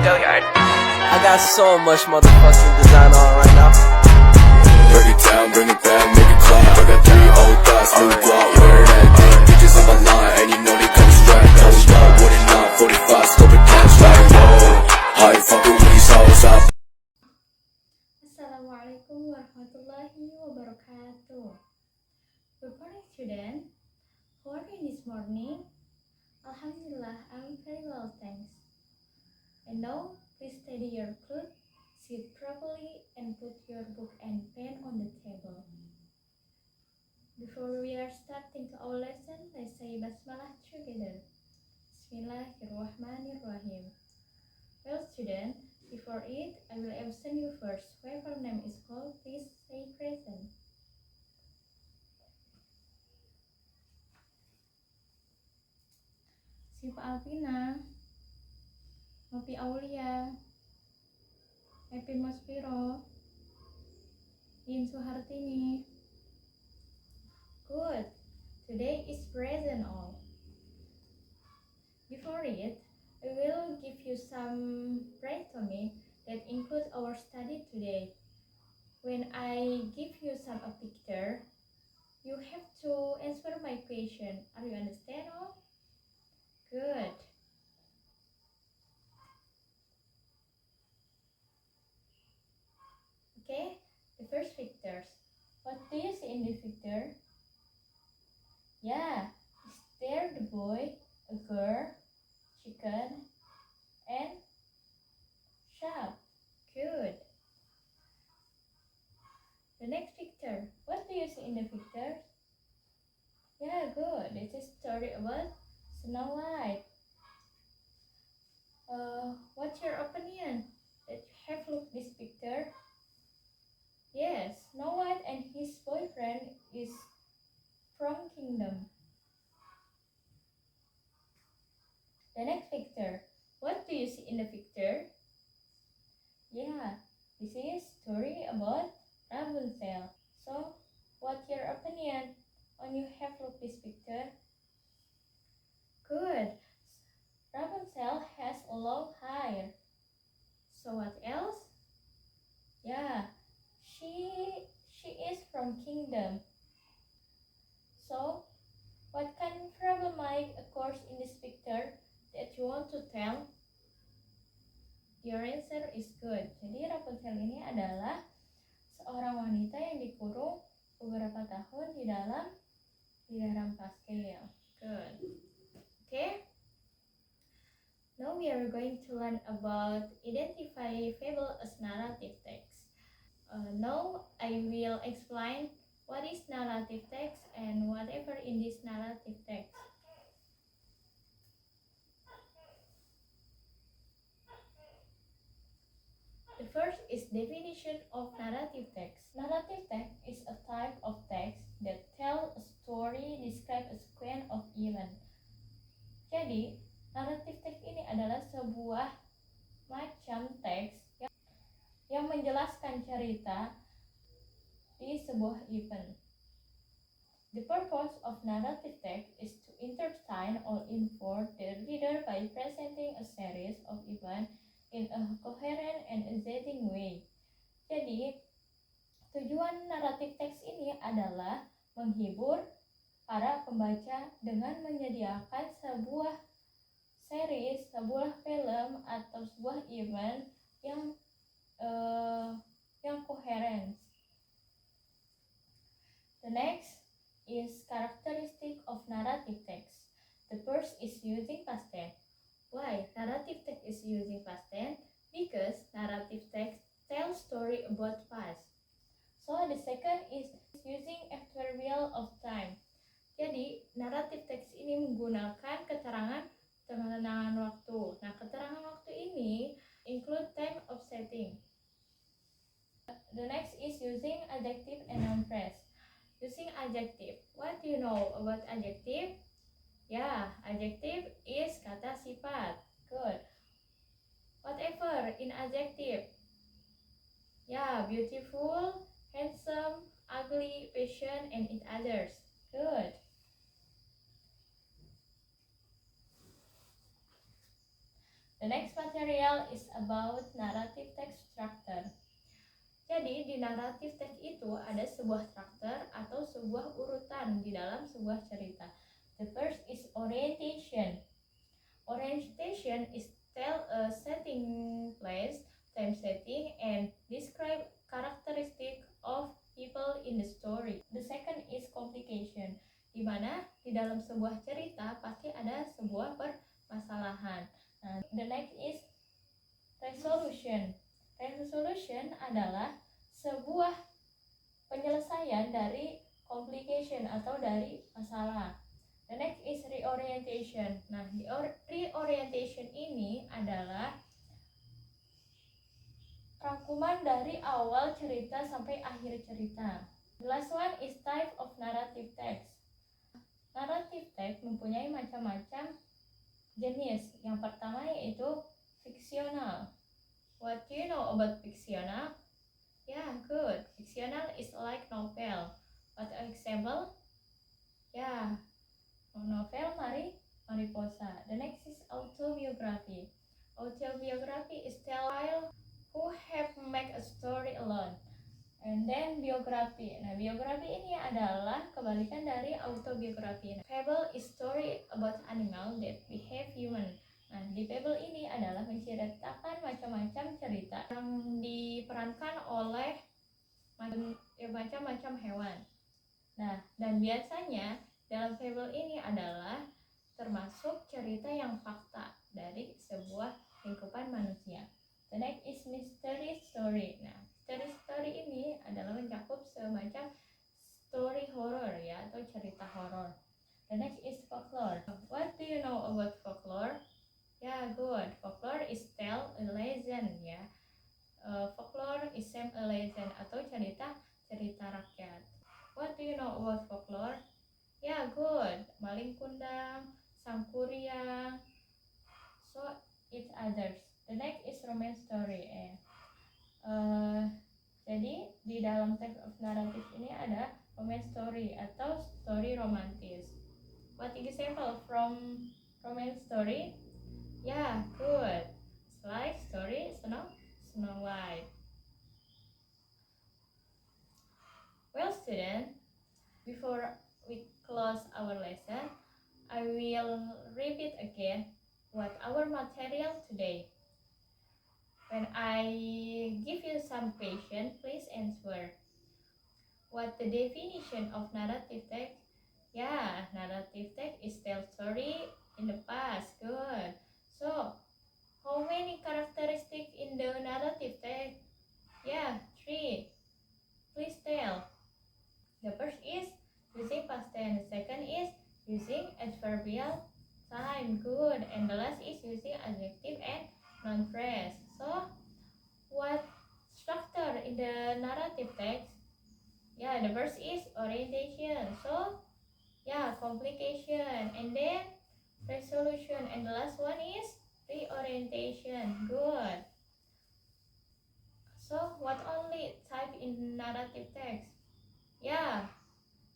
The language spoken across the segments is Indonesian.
I got so much motherfucking design on right now. Break it down, bring it back, make it clap. I got 3 old thoughts, new block, where that day. Bitches on my line, and you know they come straight. Hold up, what it not, 45, scope it cash like whoa. How you fucking with these hoes up? Assalamualaikum warahmatullahi wabarakatuh. Good morning, student. How are you this morning? Alhamdulillah, I'm very well, thanks. And now, please steady your clothes, sit properly, and put your book and pen on the table. Before we are starting to our lesson, let's say basmalah together. Bismillahirrahmanirrahim. Well, student, before it, I will absent you first. Whoever name is called, please say present. Siva Alvina, Nopi Aulia, Epi Mospiro, In Suhartini. Good. Today is present all. Before it, I will give you some brainstorming that include our study today. When I give you some a picture, you have to answer my question. Are you understand all? Good. Okay, the first pictures. What do you see in the picture? Yeah, is there the boy, a girl, chicken, and shop? Good. The next picture. What do you see in the picture? Yeah, good. This is story about Snow White. What's your opinion that you have looked this picture? Yes, Snow White and his boyfriend is from kingdom. The next picture. What do you see in the picture? Yeah, this is story about Rapunzel. So, what's your opinion when you have looked this picture? Good. Rapunzel has long hair. So what else? Yeah, she is from kingdom. So, what kind of problematic occurs in this picture that you want to tell? Your answer is good. Jadi Rapunzel ini adalah seorang wanita yang dikurung beberapa tahun di dalam kastil. Good. Okay. Now we are going to learn about identify fable as narrative text. Now I will explain what is narrative text and whatever in this narrative text. The first is definition of narrative text. Narrative text is a type of text that tells a story, describe a sequence of events. Jadi, narrative text ini adalah sebuah macam teks yang menjelaskan cerita di sebuah event. The purpose of narrative text is to entertain or inform the reader by presenting a series of events in a coherent and exciting way. Jadi, tujuan naratif teks ini adalah menghibur para pembaca dengan menyediakan sebuah series, sebuah film atau sebuah event yang koheren. The next is characteristic of narrative text. The first is using past tense. Why narrative text is using past tense? Because narrative text tells story about past. So the second is using adverbial of time. Jadi narrative text ini menggunakan keterangan pengenangan waktu. Nah, keterangan waktu ini include time of setting. The next is using adjective and noun phrase. Using adjective. What do you know about adjective? Yeah, adjective is kata sifat. Good. Whatever in adjective. Yeah, beautiful, handsome, ugly, patient, and in others. Good. The The next material is about narrative text structure. Jadi di narrative text itu ada sebuah struktur atau sebuah urutan di dalam sebuah cerita. The first is orientation. Orientation is tell a setting, place, time setting, and describe characteristic of people in the story. The second is complication, di mana di dalam sebuah cerita pasti ada sebuah permasalahan. Nah, the next is resolution. Resolution adalah sebuah penyelesaian dari complication atau dari masalah. The next is reorientation. Nah, reorientation ini adalah rangkuman dari awal cerita sampai akhir cerita. The last one is type of narrative text. Narrative text mempunyai macam-macam jenis. Yang pertama yaitu fiksional. What do you know about fictional? Yeah, good. Fictional is like novel. What example? Yeah, novel Mariposa. The next is autobiography. Autobiography is tell who have make a story alone. And then biography. Nah, biografi ini adalah kebalikan dari autobiography. Fable is story about animal that behave human. Nah, di fable ini adalah menceritakan macam-macam cerita yang diperankan oleh macam-macam hewan. Nah, dan biasanya dalam fable ini adalah termasuk cerita yang fakta dari sebuah kehidupan manusia. The next is mystery story. Nah, mystery story ini adalah mencakup semacam story horror ya, atau cerita horor. The next is folklore. What do you know about folklore? Yeah, good. Folklore is tell a legend ya. Folklore is same a legend atau cerita rakyat. What do you know about folklore? Yeah, good. Maling kundang, sangkuriang, so it others. The next is romance story. Jadi di dalam text of narrative ini ada romance story atau story romantis. What example from romance story? Yeah, good. It's like story Snow White. Well, student, before we close our lesson, I will repeat again what our material today. When I give you some question, please answer. What the definition of narrative text? Yeah, narrative text is tell story in the past. Good. So, how many characteristics in the narrative text? Yeah, 3. Please tell. The first is using past tense. The second is using adverbial time. Good. And the last is using adjective and noun phrase. So, what structure in the narrative text? Yeah, the first is orientation. So, yeah, complication. And then resolution. And the last one is reorientation. Good. So, what only type in narrative text? Yeah,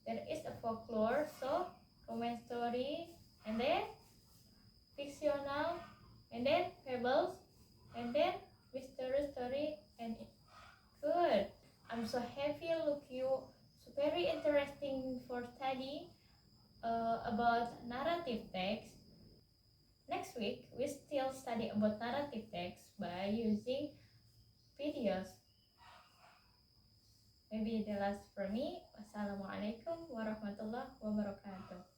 there is a folklore, so romance story, and then fictional, and then fables, and then mystery story, and good. I'm so happy look you. So very interesting for study about narrative text. Next week we still study about narrative text by using videos. Maybe the last for me. Wassalamualaikum warahmatullahi wabarakatuh.